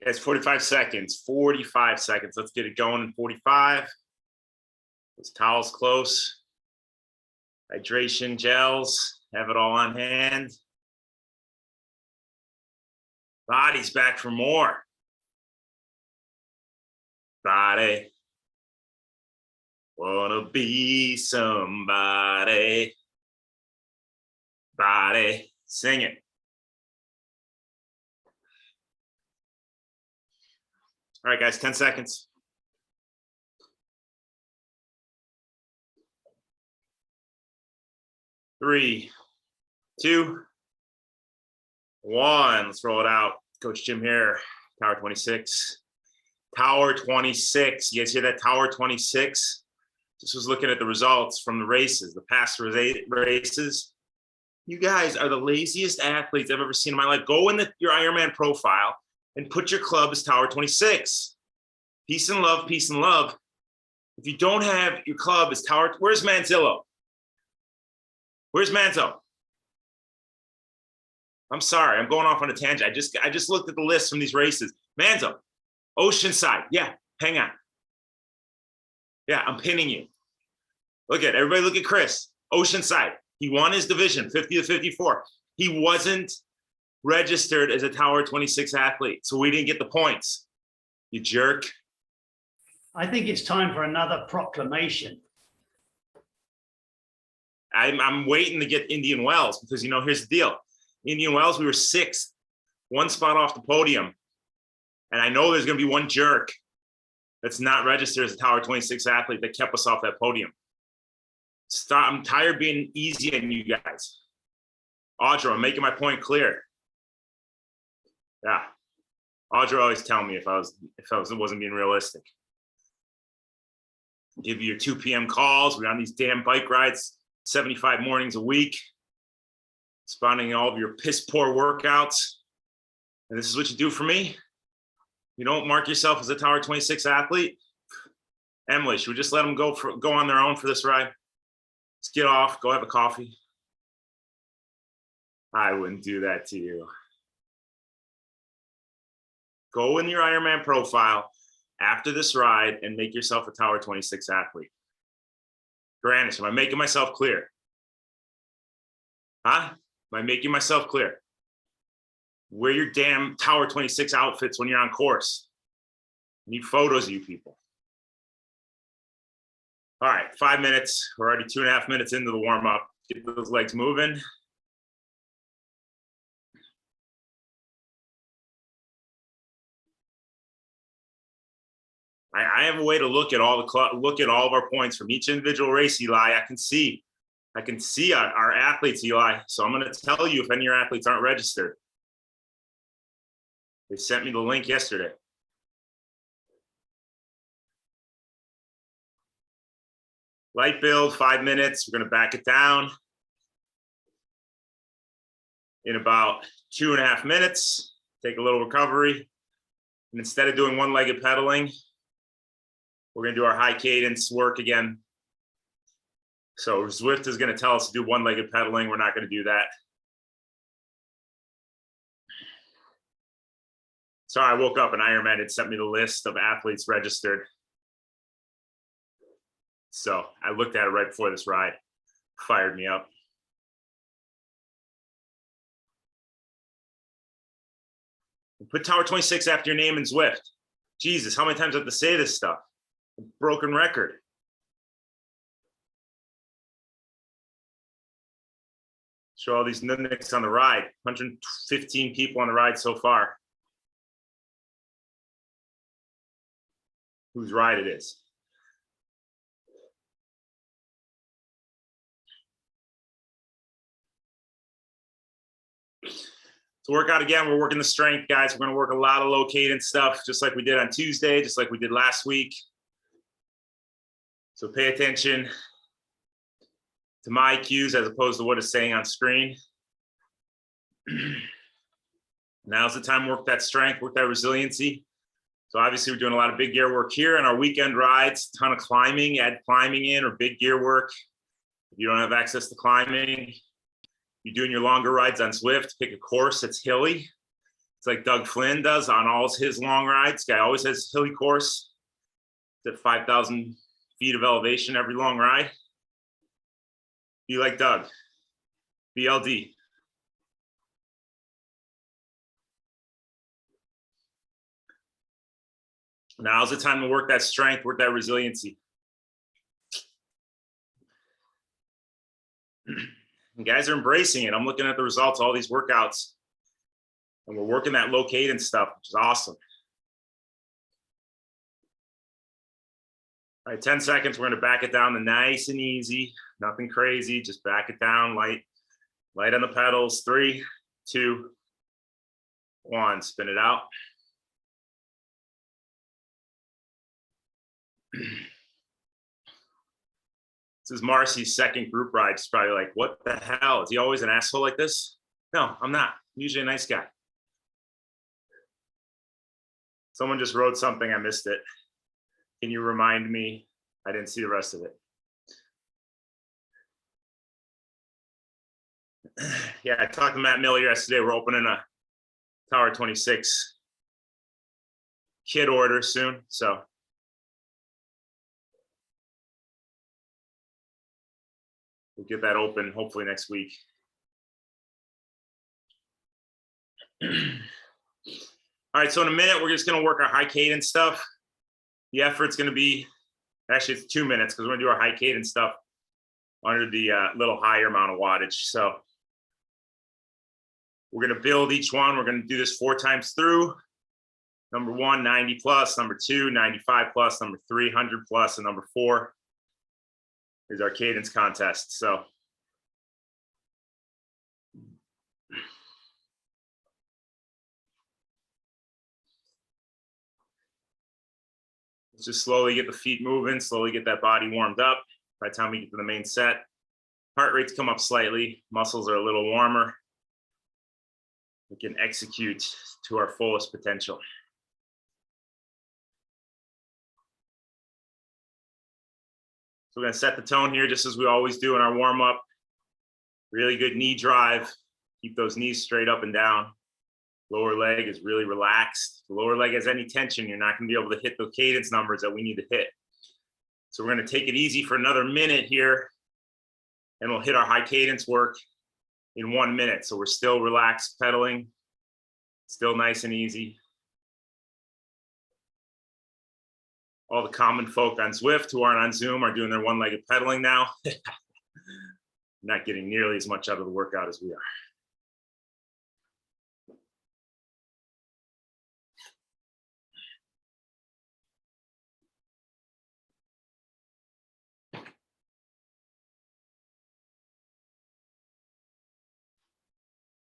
It's 45 seconds. 45 seconds. Let's get it going in 45. Those towels close. Hydration gels. Have it all on hand. Body's back for more. Body. Wanna be somebody. Body. Sing it. All right, guys, 10 seconds. Three, two, one. Let's roll it out. Coach Jim here, Tower 26. Tower 26. You guys hear that? Tower 26. Just was looking at the results from the races, the past races. You guys are the laziest athletes I've ever seen in my life. Go in your Ironman profile and put your club as Tower 26. Peace and love, peace and love. If you don't have your club as Tower, where's Manzillo? Where's Manzo? I'm sorry, I'm going off on a tangent. I just looked at the list from these races. Manzo, Oceanside, yeah, hang on. Yeah, I'm pinning you. Everybody look at Chris, Oceanside. He won his division, 50 to 54. He wasn't registered as a Tower 26 athlete, so we didn't get the points. You jerk. I think it's time for another proclamation. I'm waiting to get Indian Wells because, here's the deal. Indian Wells, we were sixth, one spot off the podium. And I know there's going to be one jerk that's not registered as a Tower 26 athlete that kept us off that podium. Stop. I'm tired of being easy on you guys. Audra, I'm making my point clear. Yeah. Audra always tell me if I wasn't being realistic. Give you your 2 p.m. calls. We're on these damn bike rides 75 mornings a week, spawning all of your piss poor workouts. And this is what you do for me? You don't mark yourself as a Tower 26 athlete? Emily, should we just let them go on their own for this ride? Let's get off, go have a coffee. I wouldn't do that to you. Go in your Ironman profile after this ride and make yourself a Tower 26 athlete. Granis, am I making myself clear? Huh? Am I making myself clear? Wear your damn Tower 26 outfits when you're on course. I need photos of you people. All right, 5 minutes. We're already 2.5 minutes into the warm-up. Get those legs moving. I have a way to look at all of our points from each individual race, Eli. I can see our athletes, Eli. So I'm going to tell you if any of your athletes aren't registered. They sent me the link yesterday. Light build, 5 minutes. We're going to back it down in about 2.5 minutes. Take a little recovery. And instead of doing one-legged pedaling, we're going to do our high cadence work again. So Zwift is going to tell us to do one-legged pedaling. We're not going to do that. Sorry, I woke up and Ironman had sent me the list of athletes registered. So I looked at it right before this ride. Fired me up. Put Tower 26 after your name in Zwift. Jesus, how many times do I have to say this stuff? A broken record. Show all these nudniks on the ride. 115 people on the ride so far. Whose ride it is. To work out again, we're working the strength, guys. We're going to work a lot of low cadence stuff, just like we did on Tuesday, just like we did last week. So pay attention to my cues as opposed to what it's saying on screen. Now's the time to work that strength, work that resiliency. So obviously we're doing a lot of big gear work here on our weekend rides, ton of climbing, add climbing in or big gear work. If you don't have access to climbing, you're doing your longer rides on Zwift, pick a course that's hilly. It's like Doug Flynn does on all his long rides. Guy always has hilly course at 5,000 feet of elevation every long ride. Be like Doug. BLD. Now's the time to work that strength, work that resiliency. And guys are embracing it. I'm looking at the results of all these workouts, and we're working that low cadence stuff, which is awesome. All right, 10 seconds. We're going to back it down to nice and easy. Nothing crazy. Just back it down, light on the pedals. 3, 2, 1. Spin it out. This is Marcy's second group ride. She's probably like, what the hell? Is he always an asshole like this? No, I'm not. I'm usually a nice guy. Someone just wrote something. I missed it. Can you remind me? I didn't see the rest of it. Yeah, I talked to Matt Miller yesterday. We're opening a Tower 26 kit order soon. So we'll get that open hopefully next week. All right, so in a minute, we're just going to work our high cadence stuff. The effort's going to be, actually it's 2 minutes because we're going to do our high cadence stuff under the little higher amount of wattage. So we're going to build each one. We're going to do this 4 times through. Number 1, 90 plus. Number 2, 95 plus. Number 3, 100 plus. And number 4 is our cadence contest. So let's just slowly get the feet moving, slowly get that body warmed up. By the time we get to the main set, heart rates come up slightly, muscles are a little warmer. We can execute to our fullest potential. So we're gonna set the tone here just as we always do in our warm up. Really good knee drive. Keep those knees straight up and down. Lower leg is really relaxed. If the lower leg has any tension, you're not gonna be able to hit the cadence numbers that we need to hit. So we're gonna take it easy for another minute here, and we'll hit our high cadence work in 1 minute. So we're still relaxed pedaling, still nice and easy. All the common folk on Zwift who aren't on Zoom are doing their one-legged pedaling now. Not getting nearly as much out of the workout as we are.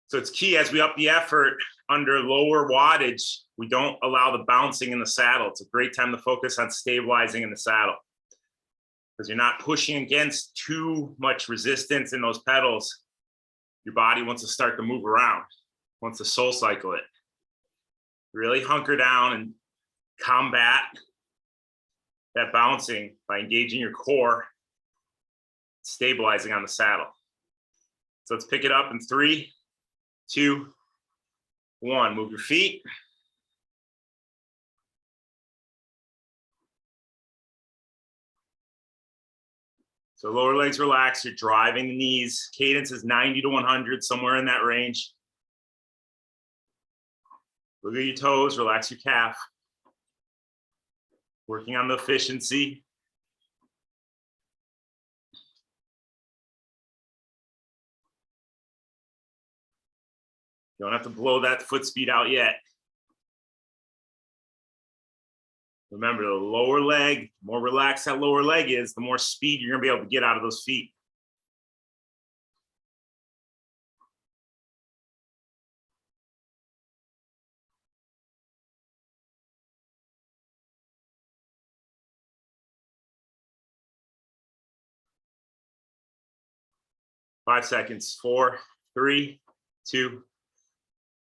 So it's key as we up the effort under lower wattage, we don't allow the bouncing in the saddle. It's a great time to focus on stabilizing in the saddle because you're not pushing against too much resistance in those pedals. Your body wants to start to move around, wants to soul cycle it. Really hunker down and combat that bouncing by engaging your core, stabilizing on the saddle. So let's pick it up in 3, 2, 1. Move your feet. So lower legs relaxed, you're driving the knees. Cadence is 90 to 100, somewhere in that range. Look at your toes, relax your calf. Working on the efficiency. You don't have to blow that foot speed out yet. Remember, the lower leg, the more relaxed that lower leg is, the more speed you're gonna be able to get out of those feet. Five seconds, 4, 3, 2,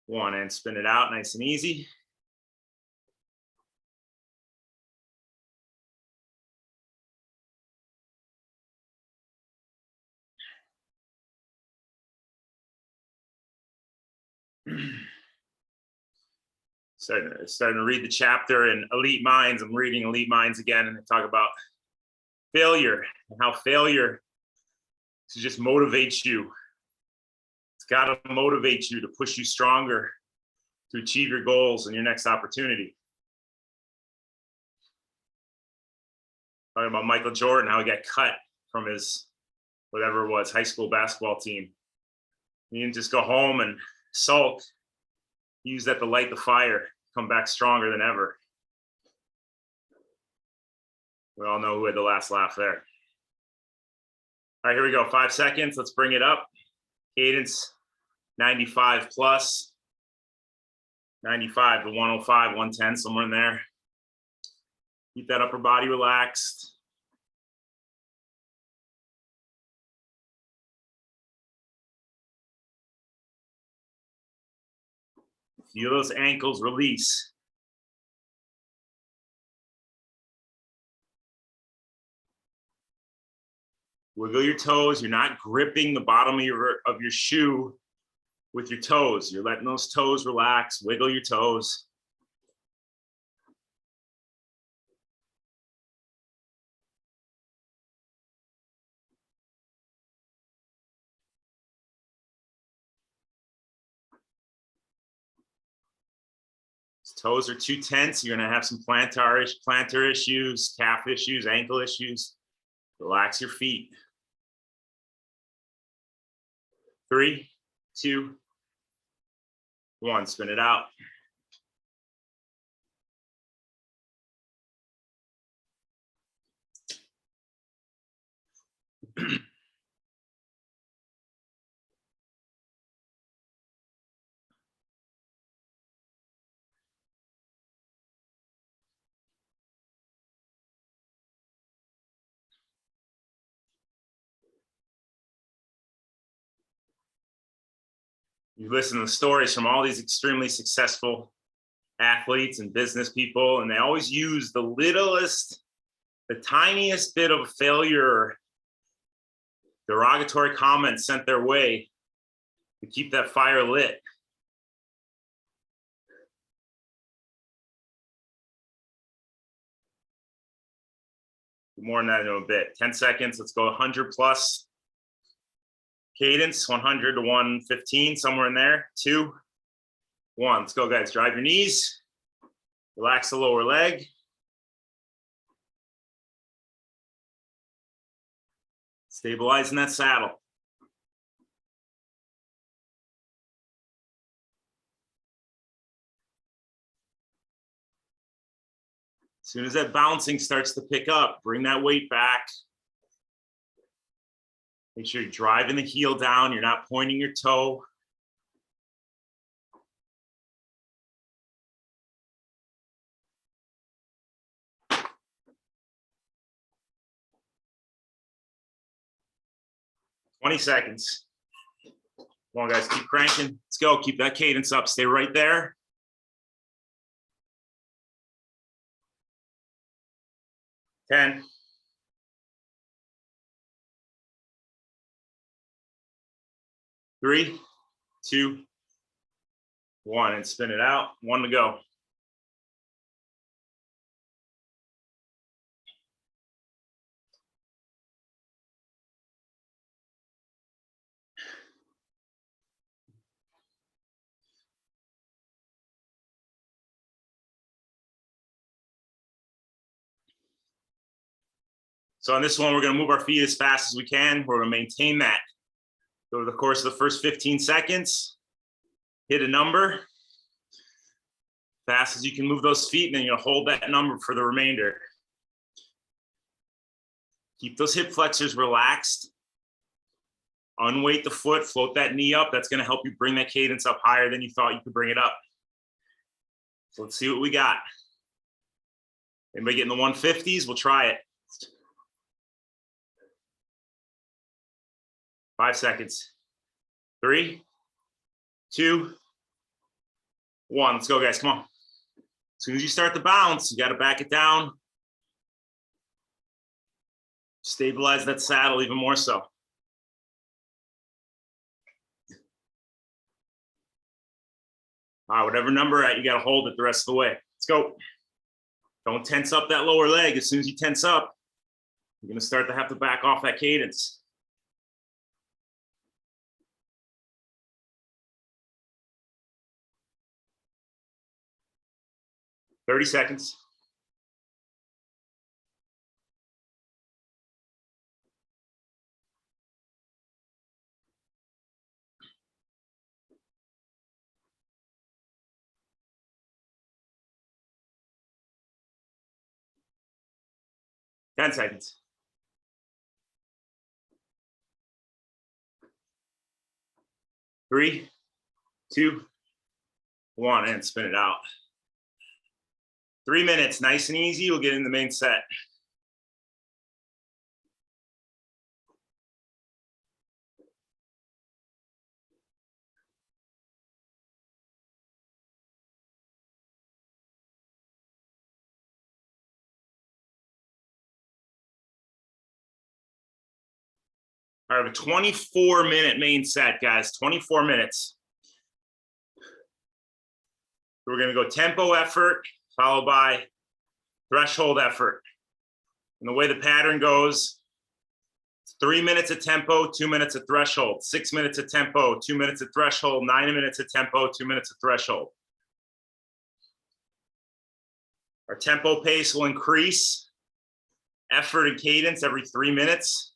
1, and spin it out nice and easy. Starting to read the chapter in Elite Minds. I'm reading Elite Minds again, and they talk about failure and how failure to just motivate you. It's got to motivate you to push you stronger to achieve your goals and your next opportunity. Talking about Michael Jordan, how he got cut from his, whatever it was, high school basketball team. He didn't just go home and sulk. He used that to light the fire, come back stronger than ever. We all know who had the last laugh there. All right, here we go. 5 seconds. Let's bring it up. Cadence 95 plus. 95 to 105, 110, somewhere in there. Keep that upper body relaxed. Feel those ankles release. Wiggle your toes. You're not gripping the bottom of your shoe with your toes. You're letting those toes relax. Wiggle your toes. Toes are too tense. You're going to have some plantar issues, calf issues, ankle issues. Relax your feet. 3, 2, 1. Spin it out. You listen to the stories from all these extremely successful athletes and business people, and they always use the littlest, the tiniest bit of failure, derogatory comments sent their way to keep that fire lit. More than that in a bit. 10 seconds. Let's go 100 plus. Cadence 100 to 115, somewhere in there. 2, 1. Let's go, guys. Drive your knees. Relax the lower leg. Stabilizing that saddle. As soon as that bouncing starts to pick up, bring that weight back. Make sure you're driving the heel down. You're not pointing your toe. Twenty seconds. Come on, guys, keep cranking. Let's go. Keep that cadence up. Stay right there. 10. 3, 2, 1, and spin it out. 1 to go. So on this one, we're going to move our feet as fast as we can. We're going to maintain that over the course of the first 15 seconds. Hit a number. Fast as you can move those feet, and then you're going to hold that number for the remainder. Keep those hip flexors relaxed. Unweight the foot, float that knee up. That's going to help you bring that cadence up higher than you thought you could bring it up. So let's see what we got. Anybody getting the 150s? We'll try it. 5 seconds. 3, 2, 1. Let's go, guys. Come on. As soon as you start the bounce, you got to back it down. Stabilize that saddle even more so. Whatever number you got to hold it the rest of the way. Let's go. Don't tense up that lower leg. As soon as you tense up, you're going to start to have to back off that cadence. 30 seconds. Ten seconds. Three, two, one, and spin it out. 3 minutes, nice and easy. We'll get in the main set. I have a 24-minute main set, guys. 24 minutes. We're going to go tempo effort, followed by threshold effort. And the way the pattern goes, it's 3 minutes of tempo, 2 minutes of threshold, 6 minutes of tempo, 2 minutes of threshold, 9 minutes of tempo, 2 minutes of threshold. Our tempo pace will increase effort and cadence every 3 minutes.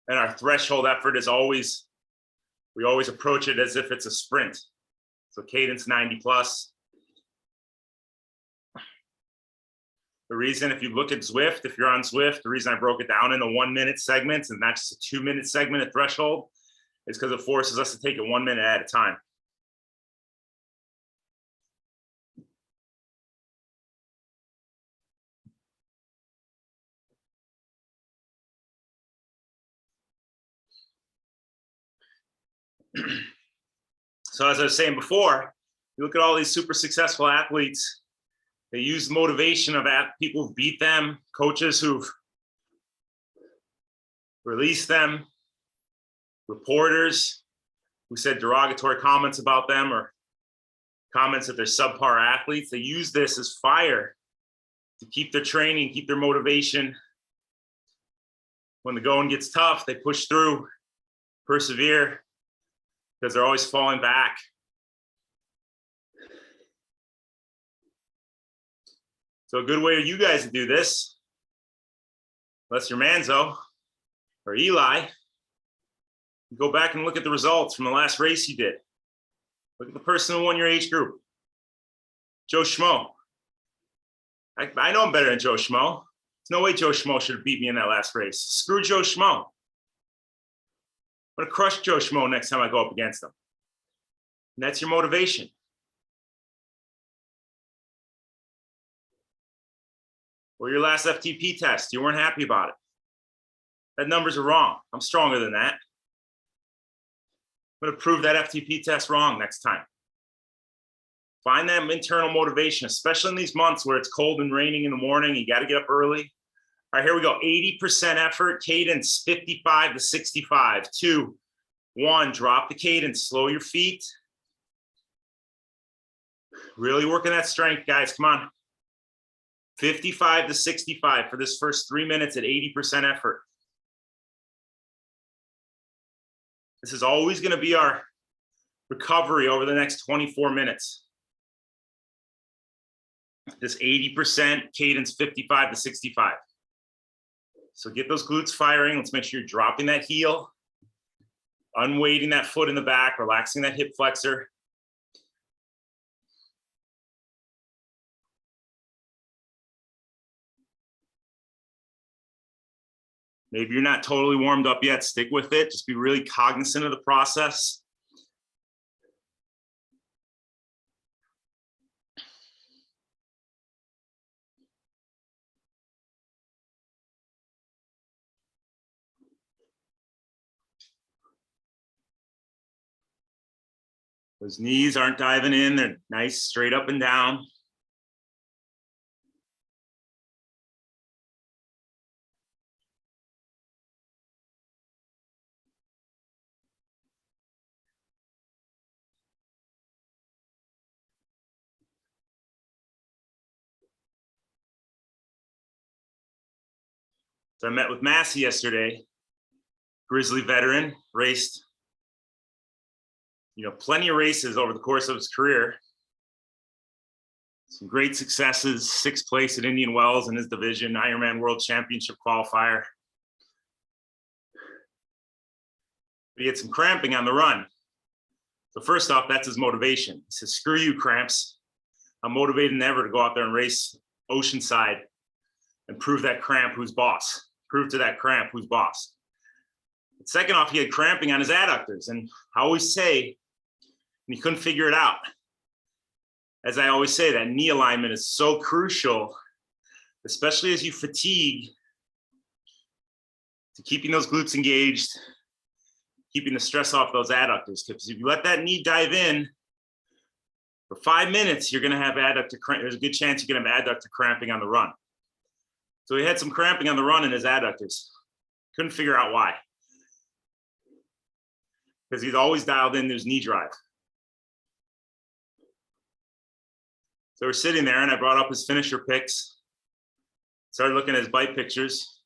And our threshold effort is always, we always approach it as if it's a sprint. So cadence 90 plus. The reason, if you look at Zwift, if you're on Zwift, the reason I broke it down into 1 minute segments and not just a 2 minute segment at threshold is because it forces us to take it 1 minute at a time. So as I was saying before, you look at all these super successful athletes, they use the motivation of people who've beat them, coaches who've released them, reporters who said derogatory comments about them or comments that they're subpar athletes. They use this as fire to keep their training, keep their motivation. When the going gets tough, they push through, persevere, because they're always falling back. So a good way for you guys to do this, unless you're Manzo or Eli, go back and look at the results from the last race you did. Look at the person who won your age group. Joe Schmo. I know I'm better than Joe Schmo. There's no way Joe Schmo should have beat me in that last race. Screw Joe Schmo. I'm going to crush Joe Schmo next time I go up against him. And that's your motivation. Or your last FTP test, you weren't happy about it. That numbers are wrong. I'm stronger than that. I'm going to prove that FTP test wrong next time. Find that internal motivation, especially in these months where it's cold and raining in the morning. You got to get up early. All right, here we go. 80% effort, cadence 55 to 65. 2, 1, drop the cadence, slow your feet. Really working that strength, guys. Come on. 55 to 65 for this first 3 minutes at 80% effort. This is always going to be our recovery over the next 24 minutes. This 80% cadence 55 to 65. So get those glutes firing. Let's make sure you're dropping that heel, unweighting that foot in the back, relaxing that hip flexor. Maybe you're not totally warmed up yet. Stick with it. Just be really cognizant of the process. Those knees aren't diving in. They're nice, straight up and down. So I met with Massey yesterday, Grizzly veteran, raced, plenty of races over the course of his career. Some great successes, 6th place at Indian Wells in his division, Ironman World Championship qualifier. But he had some cramping on the run. So first off, that's his motivation. He says, screw you, cramps. I'm motivated than ever to go out there and race Oceanside and prove that cramp who's boss. Prove to that cramp who's boss. But second off, he had cramping on his adductors. And I always say, and he couldn't figure it out. As I always say, that knee alignment is so crucial, especially as you fatigue, to keeping those glutes engaged, keeping the stress off those adductors. Because if you let that knee dive in for 5 minutes, you're going to have adductor cramp. There's a good chance you're going to have adductor cramping on the run. So he had some cramping on the run in his adductors. Couldn't figure out why. Because he's always dialed in his knee drive. So we're sitting there and I brought up his finisher pics. Started looking at his bike pictures.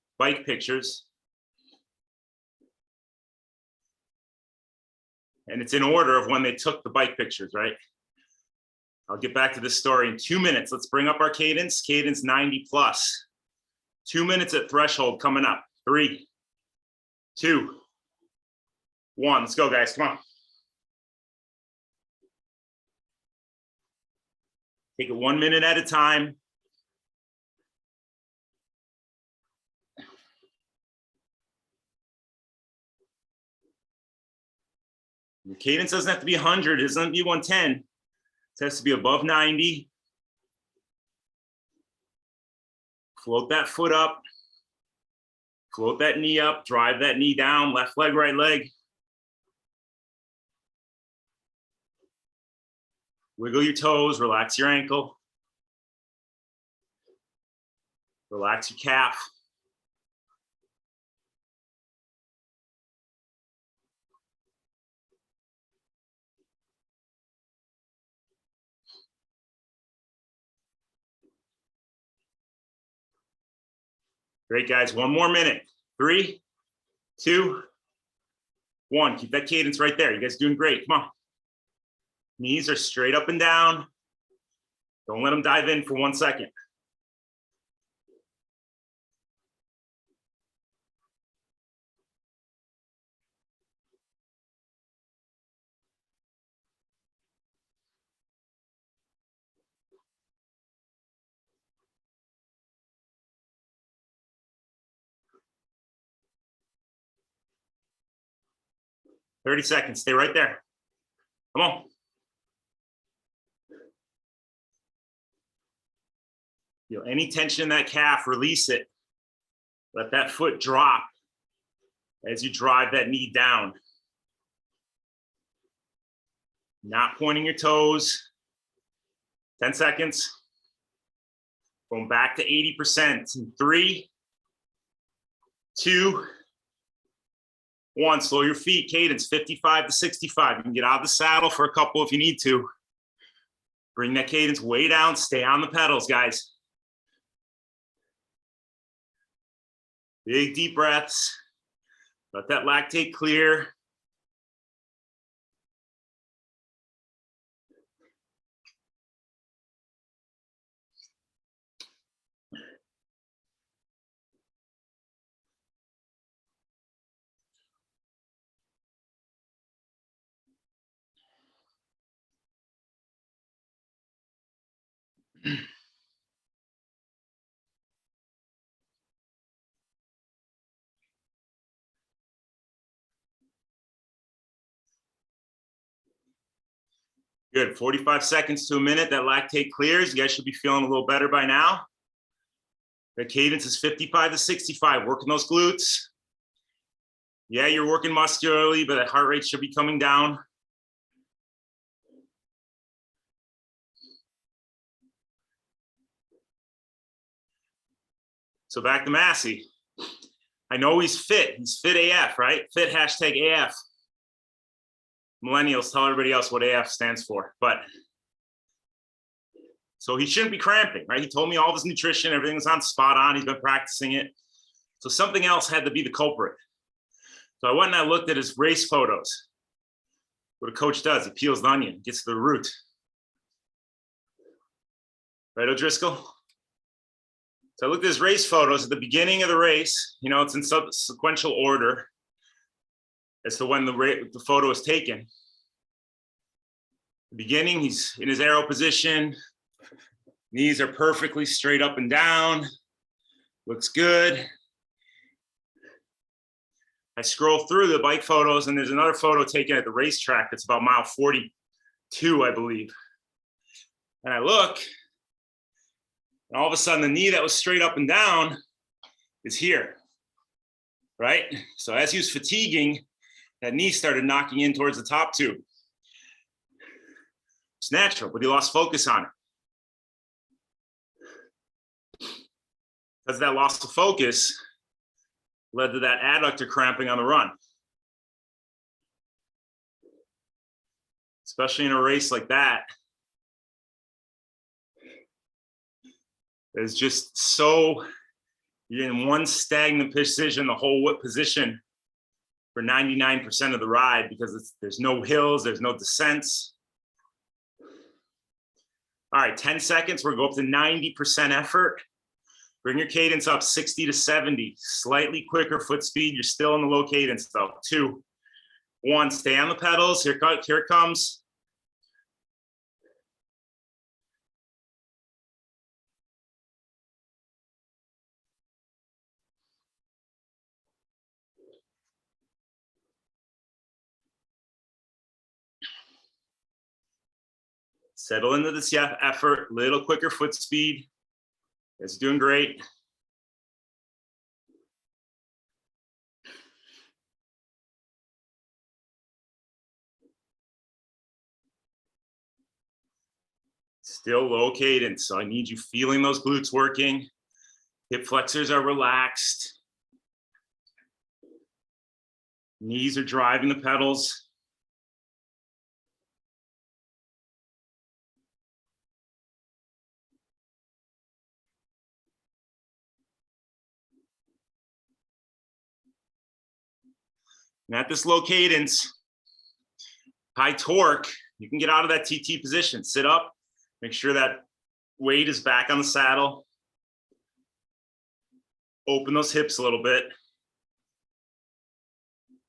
And it's in order of when they took the bike pictures, right? I'll get back to this story in 2 minutes. Let's bring up our cadence. Cadence 90 plus. 2 minutes at threshold coming up. 3, 2, 1. Let's go, guys. Come on. Take it 1 minute at a time. The cadence doesn't have to be 100. It doesn't have to be 110. It has to be above 90. Float that foot up. Float that knee up. Drive that knee down. Left leg, right leg. Wiggle your toes. Relax your ankle. Relax your calf. Great, guys. 1 more minute. 3, 2, 1. Keep that cadence right there. You guys are doing great. Come on. Knees are straight up and down. Don't let them dive in for 1 second. "30 seconds. Stay right there. Come on. Feel any tension in that calf, release it. Let that foot drop as you drive that knee down. Not pointing your toes. 10 seconds. Going back to 80%. In 3, 2, 1. Slow your feet. Cadence 55 to 65. You can get out of the saddle for a couple if you need to. Bring that cadence way down. Stay on the pedals, guys. Big deep breaths. Let that lactate clear. Good. 45 seconds to a minute. That lactate clears. You guys should be feeling a little better by now. The cadence is 55 to 65. Working those glutes. Yeah, you're working muscularly, but that heart rate should be coming down. So back to Massey. I know he's fit. He's fit AF, right? Fit hashtag AF. Millennials, tell everybody else what AF stands for. But so he shouldn't be cramping, right? He told me all of his nutrition, everything was on spot on. He's been practicing it. So something else had to be the culprit. So I went and I looked at his race photos. What a coach does, he peels the onion, gets to the root. Right, O'Driscoll? So I looked at his race photos at the beginning of the race. You know, it's in sequential order as to when the photo was taken. The beginning, he's in his arrow position. Knees are perfectly straight up and down. Looks good. I scroll through the bike photos and there's another photo taken at the racetrack that's about mile 42, I believe. And I look, and all of a sudden the knee that was straight up and down is here, right? So as he was fatiguing, that knee started knocking in towards the top tube. It's natural, but he lost focus on it. Because that loss of focus led to that adductor cramping on the run. Especially in a race like that. It's just so, you're in one stagnant position, the whole whip position for 99% of the ride because there's no hills, there's no descents. All right, 10 seconds, we're gonna go up to 90% effort. Bring your cadence up 60 to 70, slightly quicker foot speed. You're still in the low cadence though. 2, 1, stay on the pedals. Here it comes. Settle into this effort, little quicker foot speed. It's doing great. Still low cadence, so I need you feeling those glutes working. Hip flexors are relaxed. Knees are driving the pedals. And at this low cadence, high torque, you can get out of that TT position. Sit up, make sure that weight is back on the saddle. Open those hips a little bit.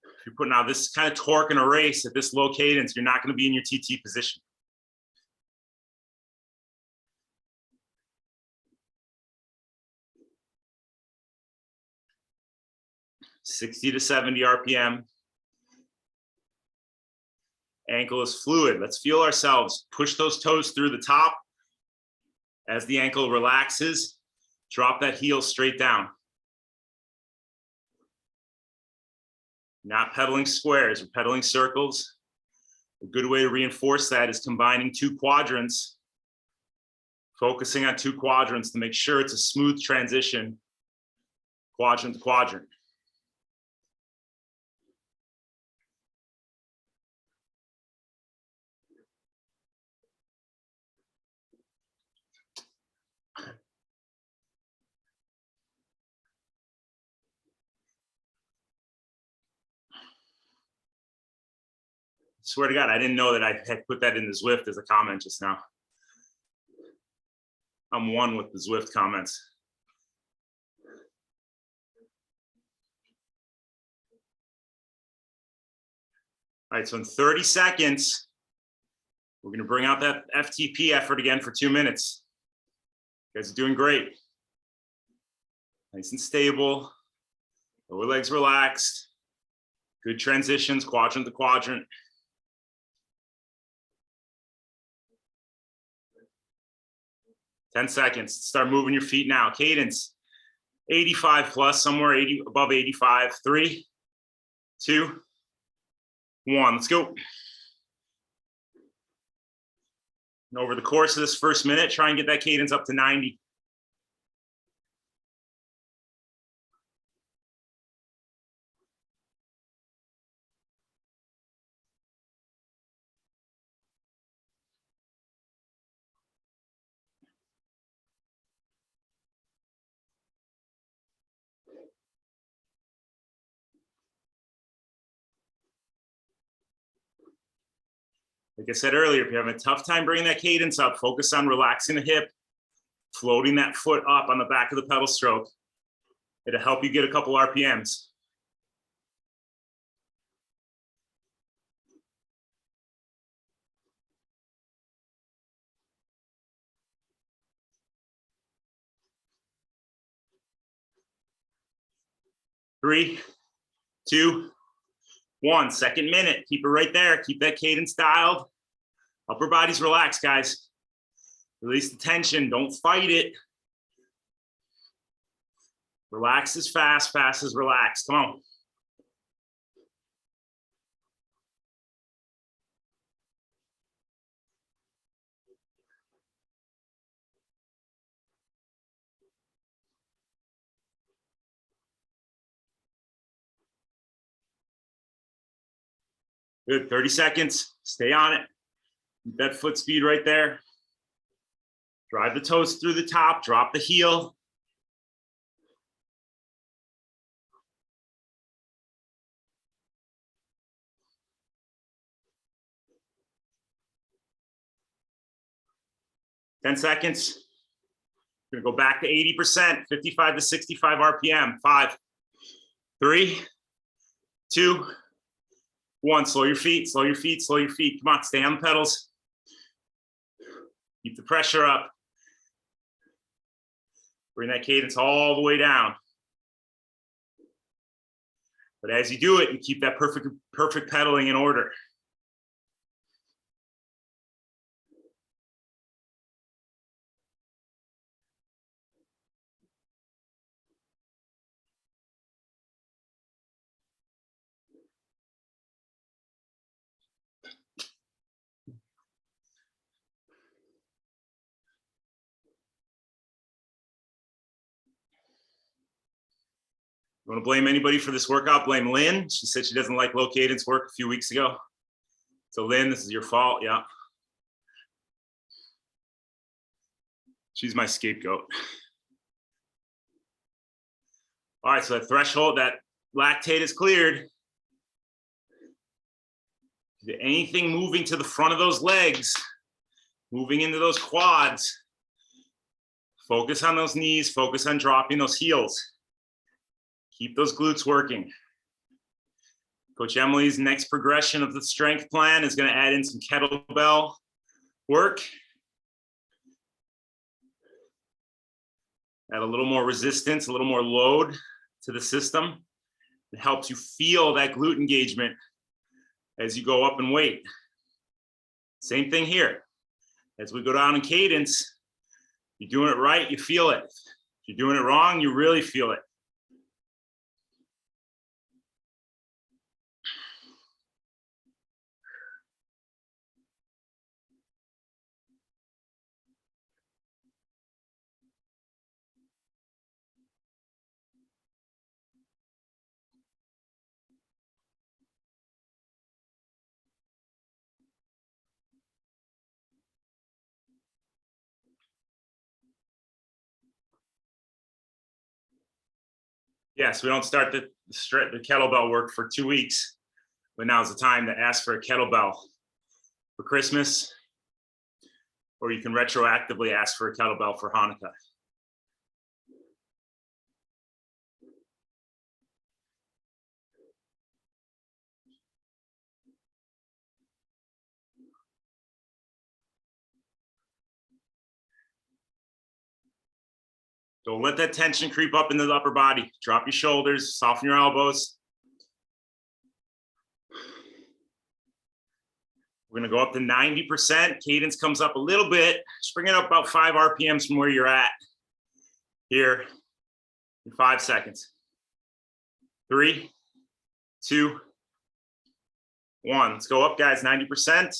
If you're putting out this kind of torque in a race at this low cadence, you're not going to be in your TT position. $60 to 70 RPM. Ankle is fluid. Let's feel ourselves. Push those toes through the top. As the ankle relaxes, drop that heel straight down. Not pedaling squares, we're pedaling circles. A good way to reinforce that is combining 2 quadrants, focusing on 2 quadrants to make sure it's a smooth transition, quadrant to quadrant. Swear to God, I didn't know that I had put that in the Zwift as a comment just now. I'm one with the Zwift comments. All right, so in 30 seconds, we're gonna bring out that FTP effort again for 2 minutes. You guys are doing great. Nice and stable, lower legs relaxed. Good transitions, quadrant to quadrant. Ten seconds. Start moving your feet now. Cadence 85 plus, somewhere 80 above 85. 3, 2, 1. Let's go. And over the course of this first minute, try and get that cadence up to 90. Like I said earlier, if you're having a tough time bringing that cadence up, focus on relaxing the hip, floating that foot up on the back of the pedal stroke. It'll help you get a couple RPMs. Three, two, 1. Second minute. Keep it right there. Keep that cadence dialed. Upper body's relaxed, guys. Release the tension. Don't fight it. Relax is fast. Fast is relaxed. Come on. Good. 30 seconds. Stay on it. Keep that foot speed right there. Drive the toes through the top. Drop the heel. Ten seconds. Gonna go back to 80%, 55 to 65 RPM. 5, 3, 2, 1. Slow your feet, slow your feet, slow your feet. Come on, stay on the pedals. Keep the pressure up. Bring that cadence all the way down. But as you do it, you keep that perfect pedaling in order. You want to blame anybody for this workout? Blame Lynn. She said she doesn't like low cadence work a few weeks ago. So Lynn, this is your fault. Yeah. She's my scapegoat. All right, so that threshold, that lactate is cleared. Anything moving to the front of those legs, moving into those quads, focus on those knees, focus on dropping those heels. Keep those glutes working. Coach Emily's next progression of the strength plan is going to add in some kettlebell work. Add a little more resistance, a little more load to the system. It helps you feel that glute engagement as you go up in weight. Same thing here. As we go down in cadence, you're doing it right, you feel it. If you're doing it wrong, you really feel it. Yes, we don't start the kettlebell work for 2 weeks, but now's the time to ask for a kettlebell for Christmas, or you can retroactively ask for a kettlebell for Hanukkah. Don't let that tension creep up into the upper body. Drop your shoulders, soften your elbows. We're gonna go up to 90%. Cadence comes up a little bit. Just bring it up about 5 RPMs from where you're at. Here, in 5 seconds. 3, 2, 1. Let's go up, guys, 90%.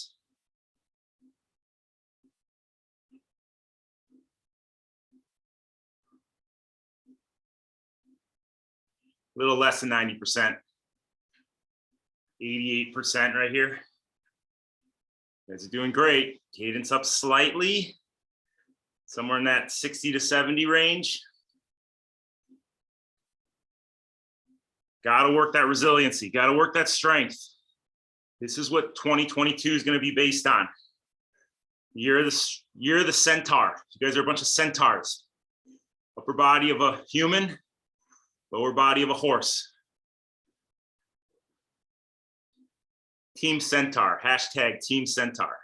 A little less than 90%. 88% right here. You guys are doing great. Cadence up slightly. Somewhere in that 60 to 70 range. Got to work that resiliency. Got to work that strength. This is what 2022 is going to be based on. You're the centaur. You guys are a bunch of centaurs. Upper body of a human, lower body of a horse. Team Centaur, hashtag Team Centaur.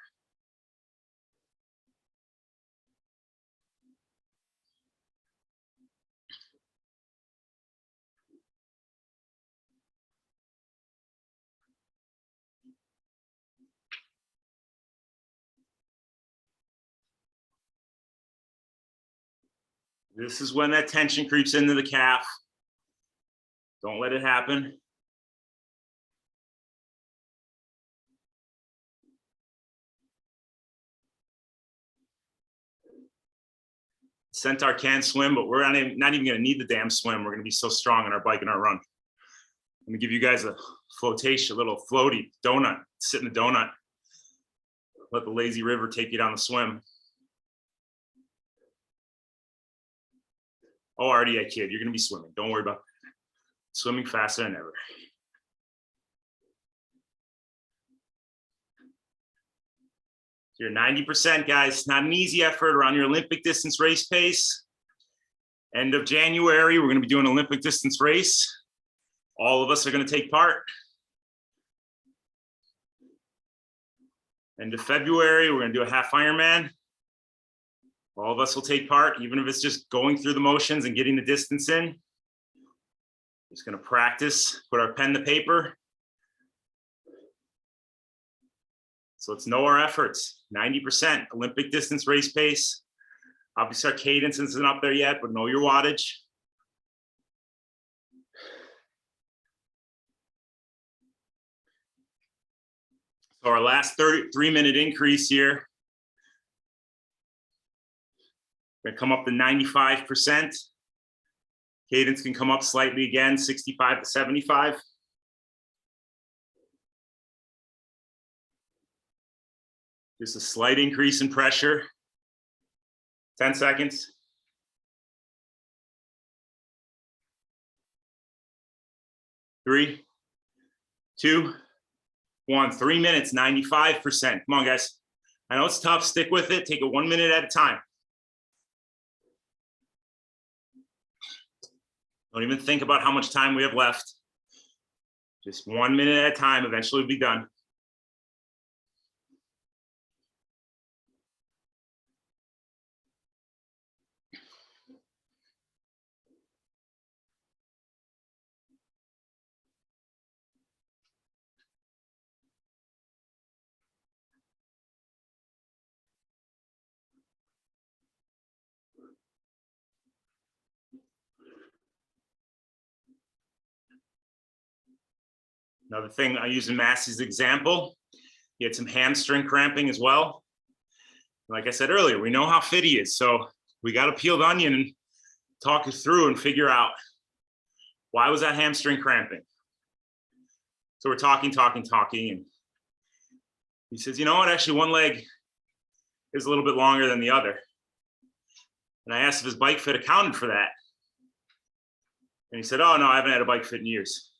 This is when that tension creeps into the calf. Don't let it happen. Centaur can swim, but we're not even going to need the damn swim. We're going to be so strong in our bike and our run. I'm going to give you guys a flotation, a little floaty donut. Sit in the donut. Let the lazy river take you down the swim. Oh, already, kid, you're going to be swimming. Don't worry about that. Swimming faster than ever. You're 90%, guys. Not an easy effort around your Olympic distance race pace. End of January, we're going to be doing an Olympic distance race. All of us are going to take part. End of February, we're going to do a half Ironman. All of us will take part, even if it's just going through the motions and getting the distance in. Just going to practice, put our pen to paper. So let's know our efforts. 90% Olympic distance race pace. Obviously our cadence isn't up there yet, but know your wattage. So our last 3-minute increase here. We're gonna come up to 95%. Cadence can come up slightly again, 65 to 75. Just a slight increase in pressure. 10 seconds. 3, 2, 1. 3 minutes, 95%. Come on, guys. I know it's tough. Stick with it. Take it 1 minute at a time. Don't even think about how much time we have left. Just 1 minute at a time. Eventually we'll be done. Another thing I use in Massey's example, he had some hamstring cramping as well. Like I said earlier, we know how fit he is. So we got to peel the onion and talk it through and figure out why was that hamstring cramping? So we're talking. And he says, you know what? Actually, one leg is a little bit longer than the other. And I asked if his bike fit accounted for that. And he said, oh, no, I haven't had a bike fit in years.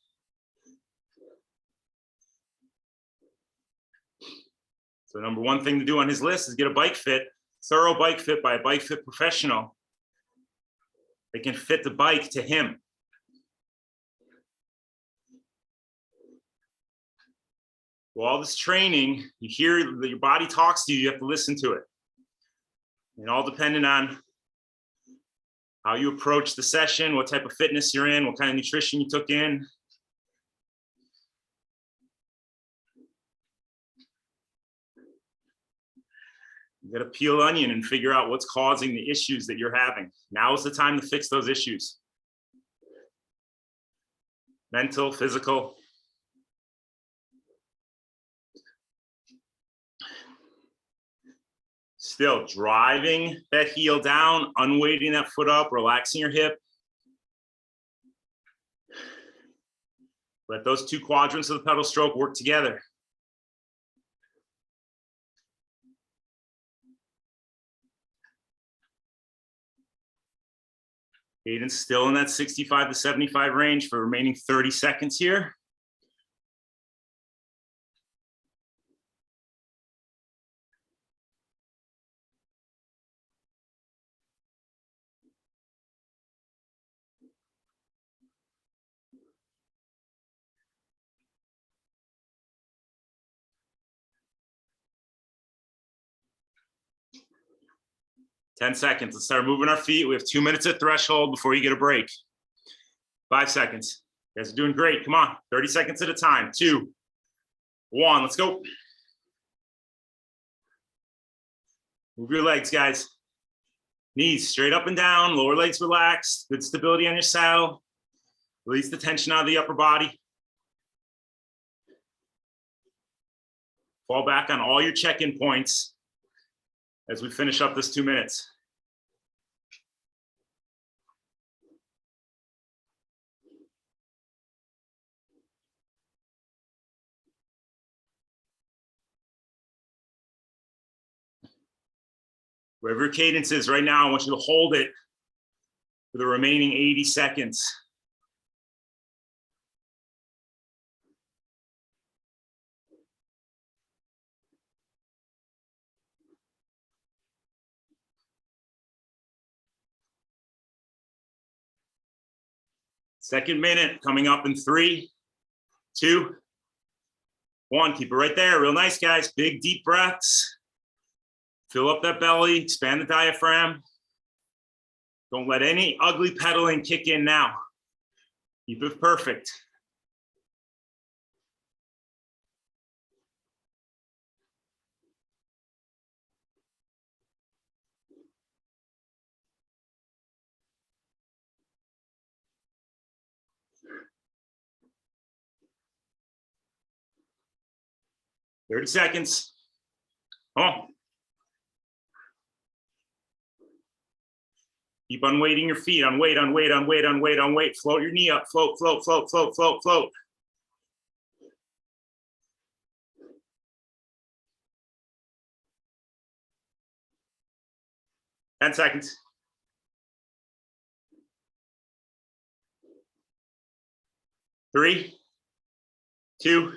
So number one thing to do on his list is get a bike fit, thorough bike fit by a bike fit professional. They can fit the bike to him. Well, all this training, you hear that your body talks to you, you have to listen to it. And all dependent on how you approach the session, what type of fitness you're in, what kind of nutrition you took in. You got to peel onion and figure out what's causing the issues that you're having. Now is the time to fix those issues. Mental, physical. Still driving that heel down, unweighting that foot up, relaxing your hip. Let those two quadrants of the pedal stroke work together. Cadence still in that 65 to 75 range for remaining 30 seconds here. 10 seconds. Let's start moving our feet. We have 2 minutes at threshold before you get a break. 5 seconds. You guys are doing great. Come on. 30 seconds at a time. 2, 1. Let's go. Move your legs, guys. Knees straight up and down. Lower legs relaxed. Good stability on your saddle. Release the tension out of the upper body. Fall back on all your check-in points as we finish up this 2 minutes. Wherever your cadence is right now, I want you to hold it for the remaining 80 seconds. Second minute coming up in 3, 2, 1. Keep it right there. Real nice, guys. Big, deep breaths. Fill up that belly. Expand the diaphragm. Don't let any ugly pedaling kick in now. Keep it perfect. Thirty seconds. Come on. Keep unweighting your feet. Unweight, unweight, unweight, unweight, unweight. Float your knee up. Float, float, float, float, float, float. Ten seconds. 3, 2,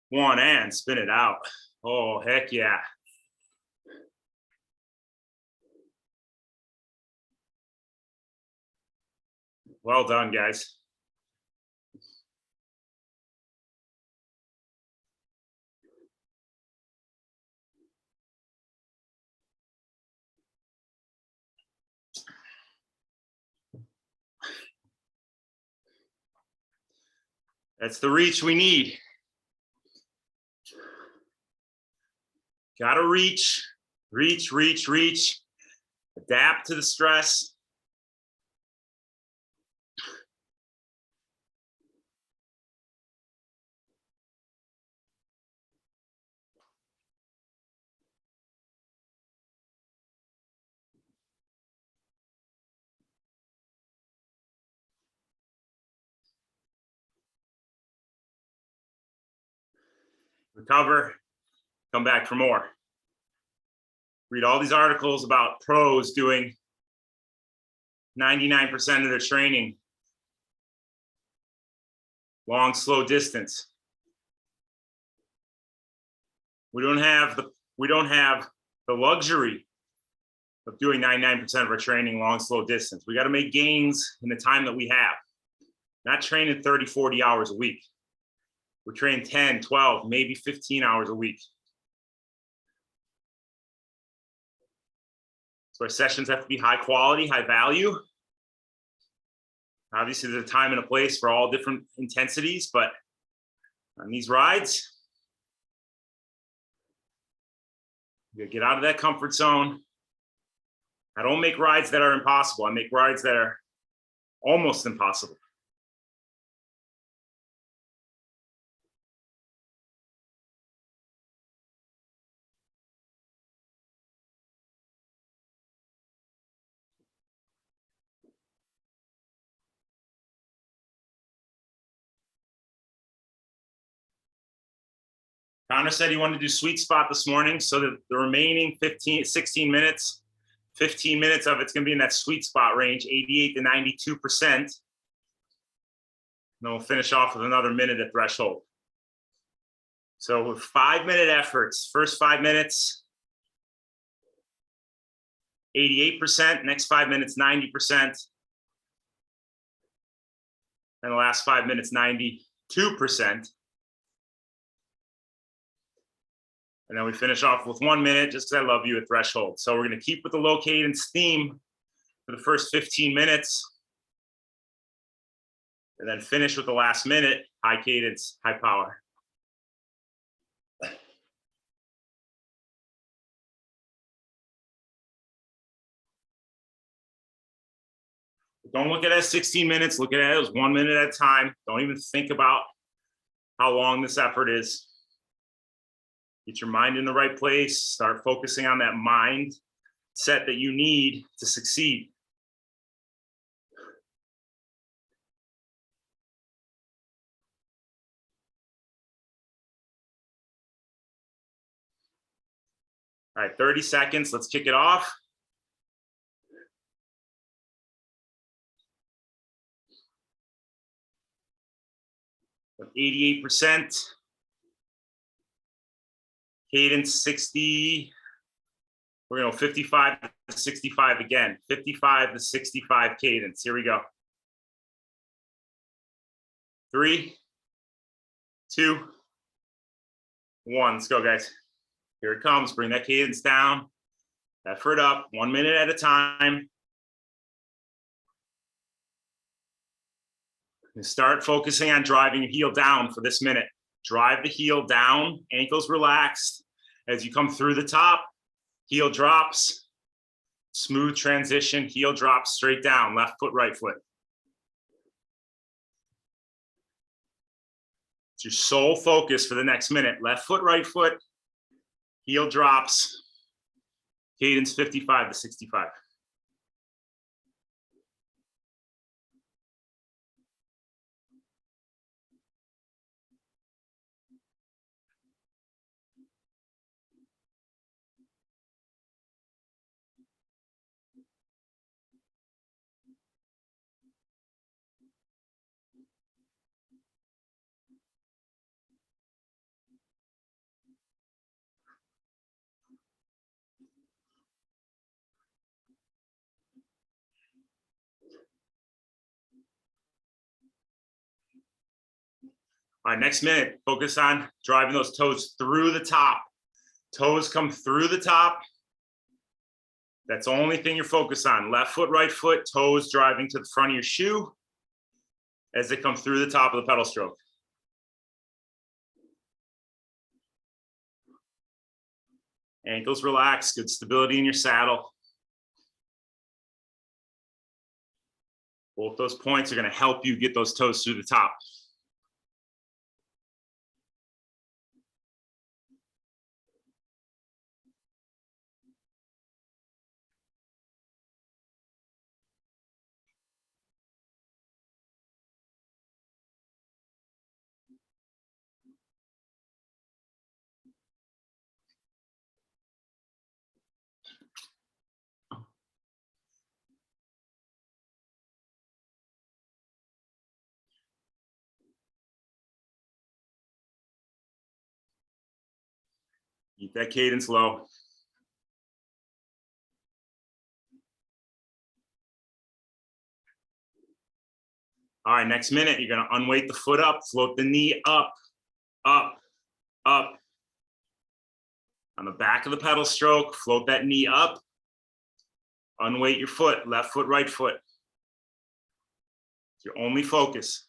1, and spin it out. Oh, heck yeah. Well done, guys. That's the reach we need. Gotta reach, reach, reach, reach. Adapt to the stress. Recover, come back for more. Read all these articles about pros doing 99% of their training long, slow distance. We don't have the luxury of doing 99% of our training long, slow distance. We got to make gains in the time that we have. Not training 30, 40 hours a week. We train 10, 12, maybe 15 hours a week. So our sessions have to be high quality, high value. Obviously, there's a time and a place for all different intensities, but on these rides, you gotta get out of that comfort zone. I don't make rides that are impossible. I make rides that are almost impossible. Connor said he wanted to do sweet spot this morning, so that the remaining 16 minutes, 15 minutes of it's going to be in that sweet spot range, 88 to 92%. And then we'll finish off with another minute at threshold. So with 5-minute efforts, first 5 minutes, 88%, next 5 minutes, 90%. And the last 5 minutes, 92%. And then we finish off with 1 minute, just because I love you, at threshold. So we're going to keep with the low cadence theme for the first 15 minutes. And then finish with the last minute, high cadence, high power. Don't look at it as 16 minutes, look at it as 1 minute at a time. Don't even think about how long this effort is. Get your mind in the right place. Start focusing on that mind set that you need to succeed. All right, 30 seconds. Let's kick it off. With 88%. Cadence 60. We're going to go 55 to 65 again. 55 to 65 cadence. Here we go. 3, 2, 1. Let's go, guys. Here it comes. Bring that cadence down. Effort up. 1 minute at a time. And start focusing on driving your heel down for this minute. Drive the heel down, ankles relaxed. As you come through the top, heel drops, smooth transition, heel drops straight down, left foot, right foot. It's your sole focus for the next minute. Left foot, right foot, heel drops, cadence 55 to 65. All right, next minute, focus on driving those toes through the top. Toes come through the top. That's the only thing you're focused on. Left foot, right foot, toes driving to the front of your shoe as they come through the top of the pedal stroke. Ankles relaxed, good stability in your saddle. Both those points are going to help you get those toes through the top. Keep that cadence low. All right, next minute, you're going to unweight the foot up, float the knee up, up, up. On the back of the pedal stroke, float that knee up. Unweight your foot, left foot, right foot. It's your only focus.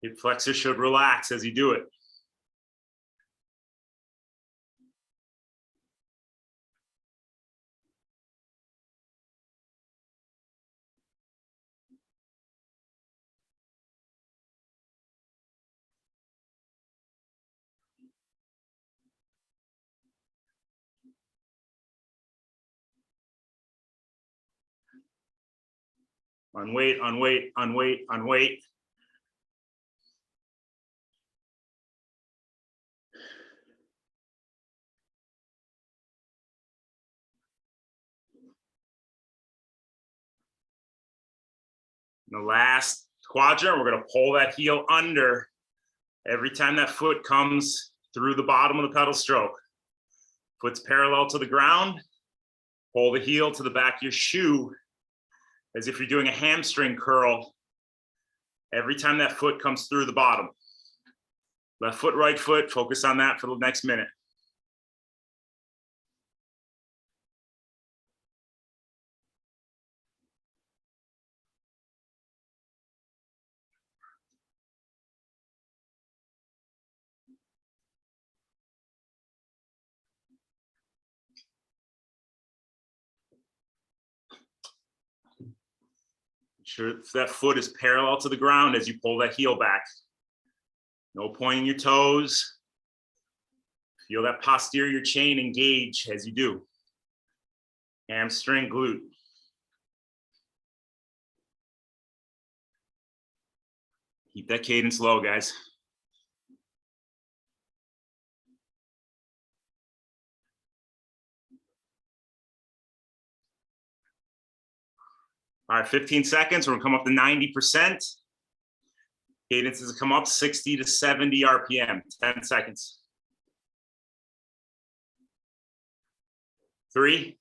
Hip flexor should relax as you do it. Unweight, unweight, unweight, unweight. In the last quadrant, we're going to pull that heel under every time that foot comes through the bottom of the pedal stroke. Foot's parallel to the ground. Pull the heel to the back of your shoe as if you're doing a hamstring curl every time that foot comes through the bottom. Left foot, right foot, focus on that for the next minute. Sure that foot is parallel to the ground as you pull that heel back. No pointing your toes. Feel that posterior chain engage as you do. Hamstring, glute. Keep that cadence low, guys. All right, 15 seconds. We're gonna come up to 90%. Cadence is come up 60 to 70 RPM, 10 seconds. 3,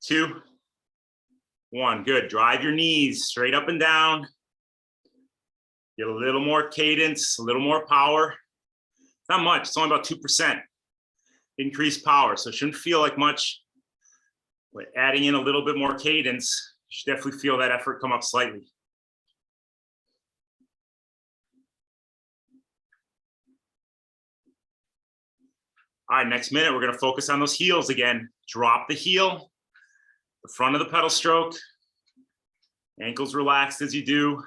2, 1, good. Drive your knees straight up and down. Get a little more cadence, a little more power. Not much, it's only about 2% increased power, so it shouldn't feel like much. But adding in a little bit more cadence, you should definitely feel that effort come up slightly. All right, next minute, we're gonna focus on those heels again. Drop the heel, the front of the pedal stroke. Ankles relaxed as you do.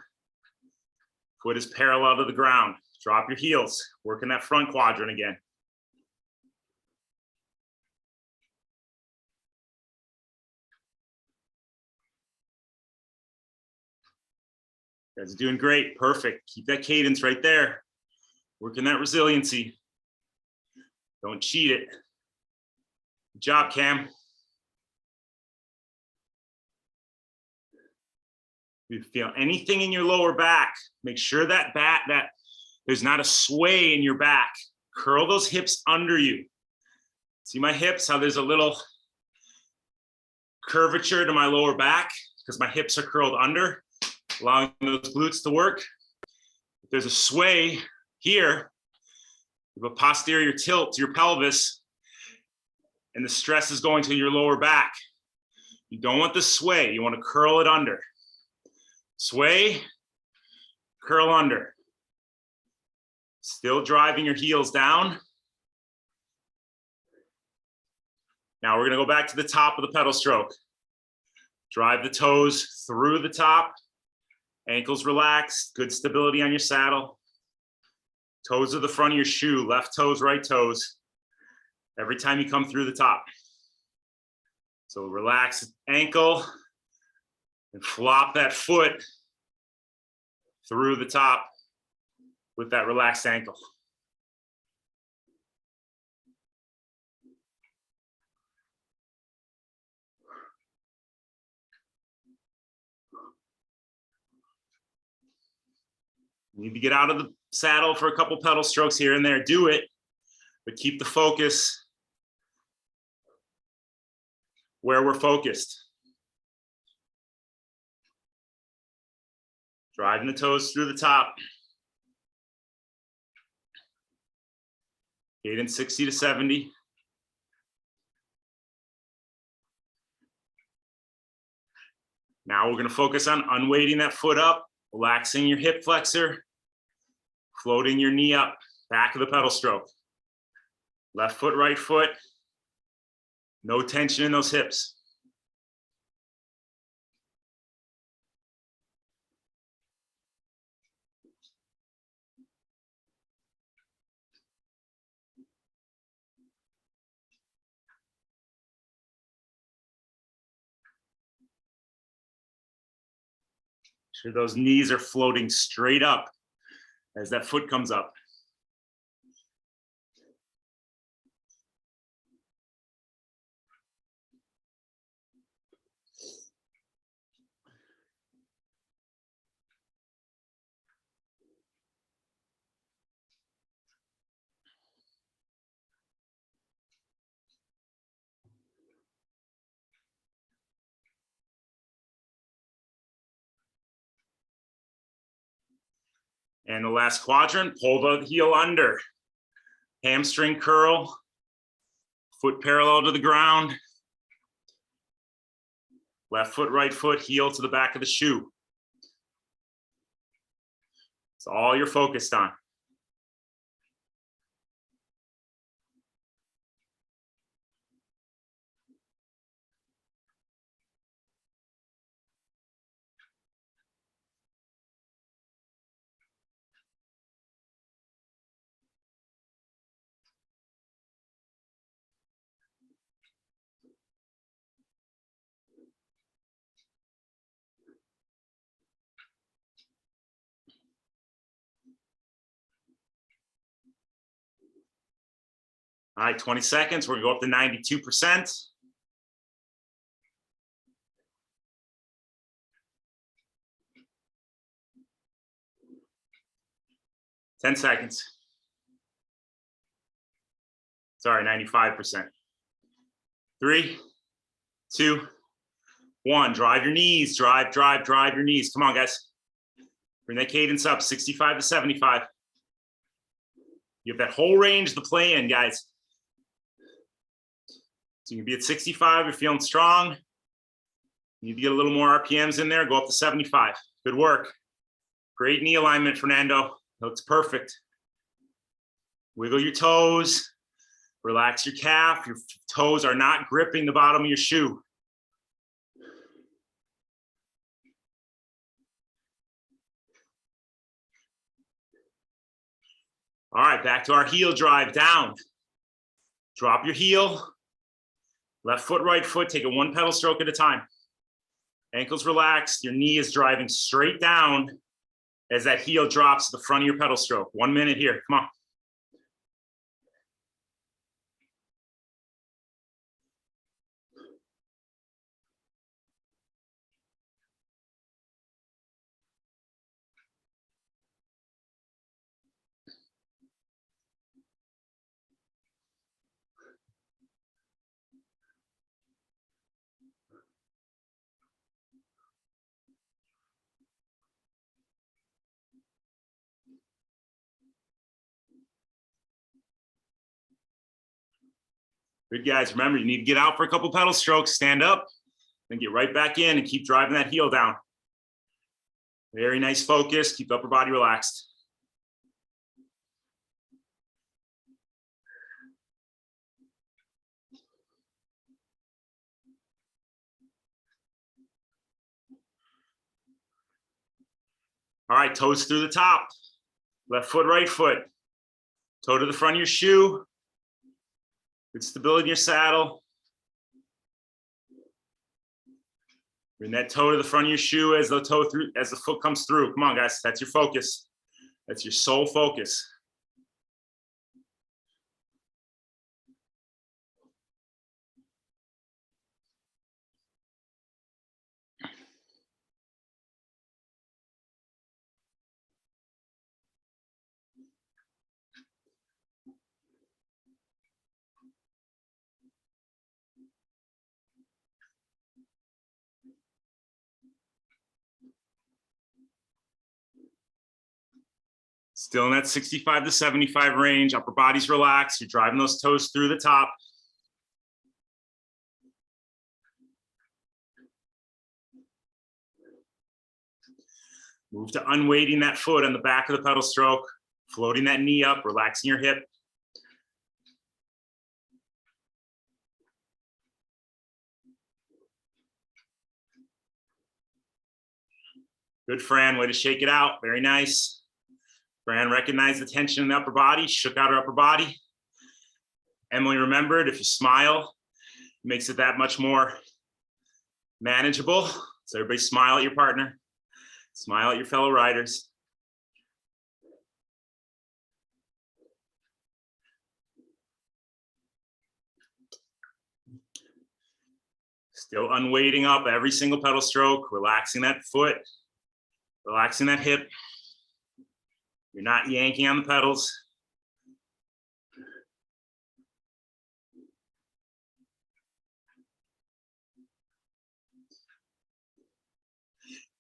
Foot is parallel to the ground. Drop your heels, working that front quadrant again. You guys are doing great, perfect. Keep that cadence right there. Working that resiliency. Don't cheat it. Good job, Cam. If you feel anything in your lower back, make sure that there's not a sway in your back. Curl those hips under you. See my hips, how there's a little curvature to my lower back because my hips are curled under, allowing those glutes to work. If there's a sway here, you have a posterior tilt to your pelvis, and the stress is going to your lower back. You don't want the sway, you want to curl it under. Sway, curl under. Still driving your heels down. Now we're gonna go back to the top of the pedal stroke. Drive the toes through the top. Ankles relaxed, good stability on your saddle. Toes are the front of your shoe, left toes, right toes. Every time you come through the top. So relax ankle and flop that foot through the top with that relaxed ankle. You need to get out of the saddle for a couple pedal strokes here and there, do it, but keep the focus where we're focused. Driving the toes through the top. Cadence 60 to 70. Now we're gonna focus on unweighting that foot up, relaxing your hip flexor, floating your knee up, back of the pedal stroke. Left foot, right foot. No tension in those hips. Sure those knees are floating straight up as that foot comes up. And the last quadrant, pull the heel under. Hamstring curl, foot parallel to the ground. Left foot, right foot, heel to the back of the shoe. It's all you're focused on. All right, 20 seconds. We're gonna go up to 92%. Ten seconds. Sorry, 95%. 3, 2, 1. Drive your knees. Drive your knees. Come on, guys. Bring that cadence up, 65 to 75. You have that whole range to play in, guys. So you can be at 65, you're feeling strong. You need to get a little more RPMs in there, go up to 75. Good work. Great knee alignment, Fernando. Looks perfect. Wiggle your toes. Relax your calf. Your toes are not gripping the bottom of your shoe. All right, back to our heel drive, down. Drop your heel. Left foot, right foot, take it one pedal stroke at a time. Ankles relaxed, your knee is driving straight down as that heel drops to the front of your pedal stroke. 1 minute here, come on. Good, guys. Remember, you need to get out for a couple pedal strokes, stand up, then get right back in and keep driving that heel down. Very nice focus. Keep the upper body relaxed. All right, toes through the top. Left foot, right foot. Toe to the front of your shoe. Good stability in your saddle. Bring that toe to the front of your shoe as the foot comes through. Come on, guys. That's your focus. That's your sole focus. Still in that 65 to 75 range. Upper body's relaxed. You're driving those toes through the top. Move to unweighting that foot on the back of the pedal stroke, floating that knee up, relaxing your hip. Good, Fran. Way to shake it out. Very nice. Fran recognized the tension in the upper body, shook out her upper body. Emily remembered, if you smile, it makes it that much more manageable. So everybody smile at your partner. Smile at your fellow riders. Still unweighting up every single pedal stroke, relaxing that foot, relaxing that hip. You're not yanking on the pedals.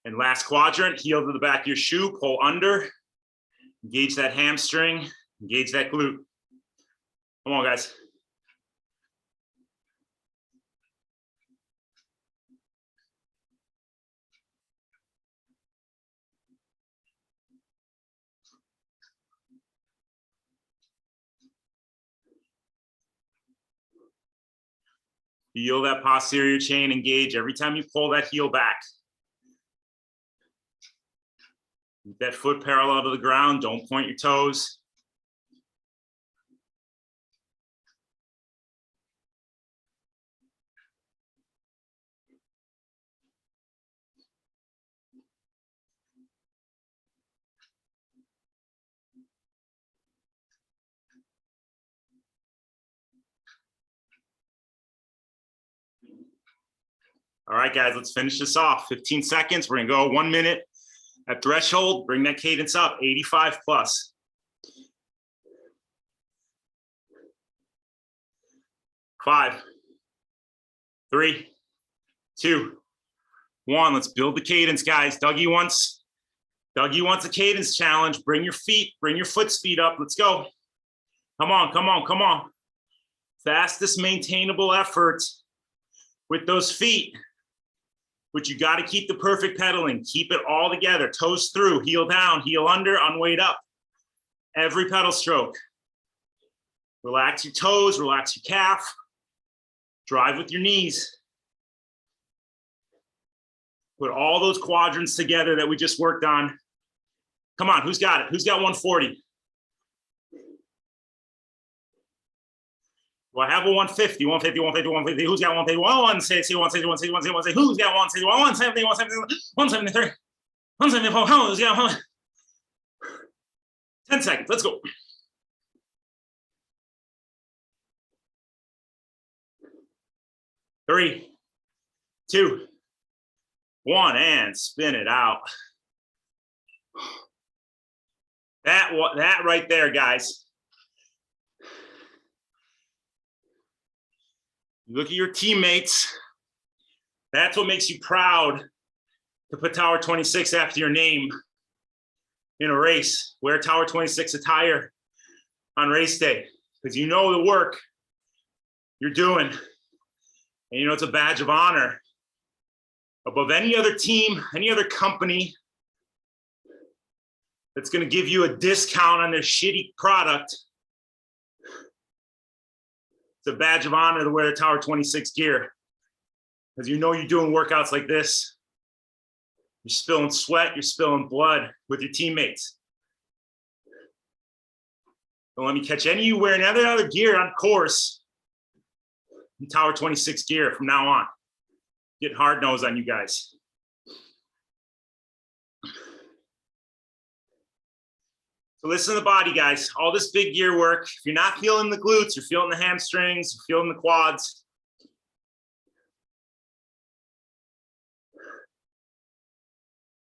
And last quadrant, heel to the back of your shoe, pull under. Engage that hamstring, engage that glute. Come on, guys. Feel that posterior chain engage every time you pull that heel back. Keep that foot parallel to the ground. Don't point your toes. All right, guys, let's finish this off. 15 seconds. We're gonna go 1 minute at threshold. Bring that cadence up, 85 plus. 5, 3, 2, 1. Let's build the cadence, guys. Dougie wants a cadence challenge. Bring your feet, bring your foot speed up. Let's go. Come on, come on, come on. Fastest maintainable effort with those feet. But you got to keep the perfect pedaling. Keep it all together. Toes through, heel down, heel under, unweight up. Every pedal stroke. Relax your toes, relax your calf. Drive with your knees. Put all those quadrants together that we just worked on. Come on, who's got it? Who's got 140? Do I have a 150, 150, 150, 150? Who's got 150? 160, 160, 160, 160, 160. Who's got 160? 170, 170, 173, 174. Who's got 100? 10 seconds. Let's go. Three, 2, 1, and spin it out. That right there, guys. Look at your teammates. That's what makes you proud to put Tower 26 after your name in a race. Wear Tower 26 attire on race day because you know the work you're doing. And you know it's a badge of honor above any other team, any other company that's going to give you a discount on their shitty product. It's a badge of honor to wear the Tower 26 gear because you know you're doing workouts like this. You're spilling sweat, you're spilling blood with your teammates. Don't let me catch any of you wearing any other gear on course in Tower 26 gear from now on. Getting hard nose on you guys. So listen to the body, guys. All this big gear work. If you're not feeling the glutes, you're feeling the hamstrings, you're feeling the quads.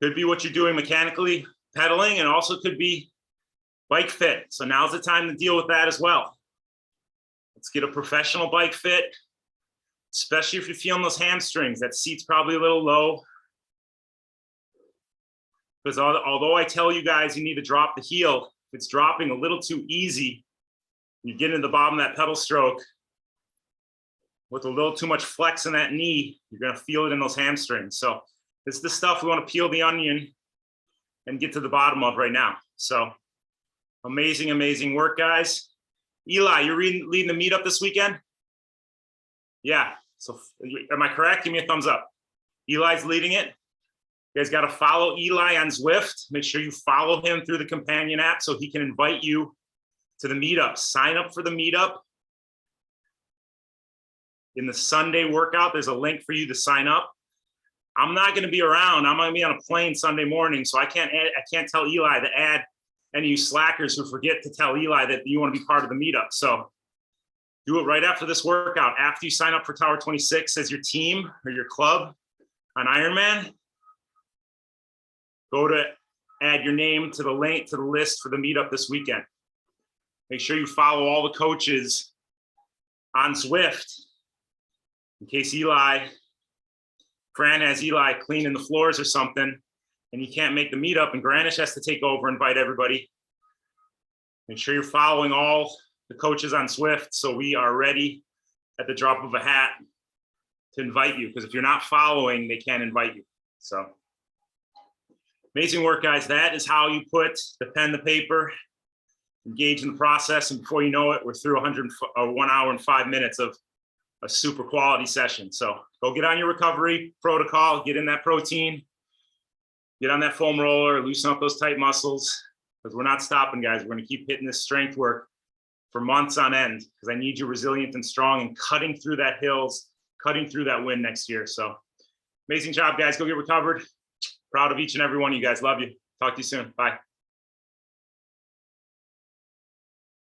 Could be what you're doing mechanically, pedaling, and also could be bike fit. So now's the time to deal with that as well. Let's get a professional bike fit, especially if you're feeling those hamstrings. That seat's probably a little low. Because although I tell you guys you need to drop the heel, if it's dropping a little too easy, you get into the bottom of that pedal stroke with a little too much flex in that knee, you're going to feel it in those hamstrings. So this is the stuff we want to peel the onion and get to the bottom of right now. So amazing, amazing work, guys. Eli, you're leading the meetup this weekend? Yeah. So am I correct? Give me a thumbs up. Eli's leading it. You guys got to follow Eli on Zwift. Make sure you follow him through the companion app so he can invite you to the meetup. Sign up for the meetup. In the Sunday workout, there's a link for you to sign up. I'm not going to be around. I'm going to be on a plane Sunday morning, so I can't tell Eli to add any of you slackers who forget to tell Eli that you want to be part of the meetup. So do it right after this workout. After you sign up for Tower 26 as your team or your club on Ironman, go to add your name to the link to the list for the meetup this weekend. Make sure you follow all the coaches on Zwift in case Fran has Eli cleaning the floors or something and you can't make the meetup and Granish has to take over and invite everybody. Make sure you're following all the coaches on Swift so we are ready at the drop of a hat to invite you, because if you're not following, they can't invite you. So amazing work, guys. That is how you put the pen to paper, engage in the process, and before you know it, we're through 1 hour and 5 minutes of a super quality session. So go get on your recovery protocol, get in that protein, get on that foam roller, loosen up those tight muscles, because we're not stopping, guys. We're going to keep hitting this strength work for months on end, because I need you resilient and strong and cutting through that hills, cutting through that win next year. So amazing job, guys. Go get recovered. Proud of each and every one of you guys. Love you. Talk to you soon. Bye.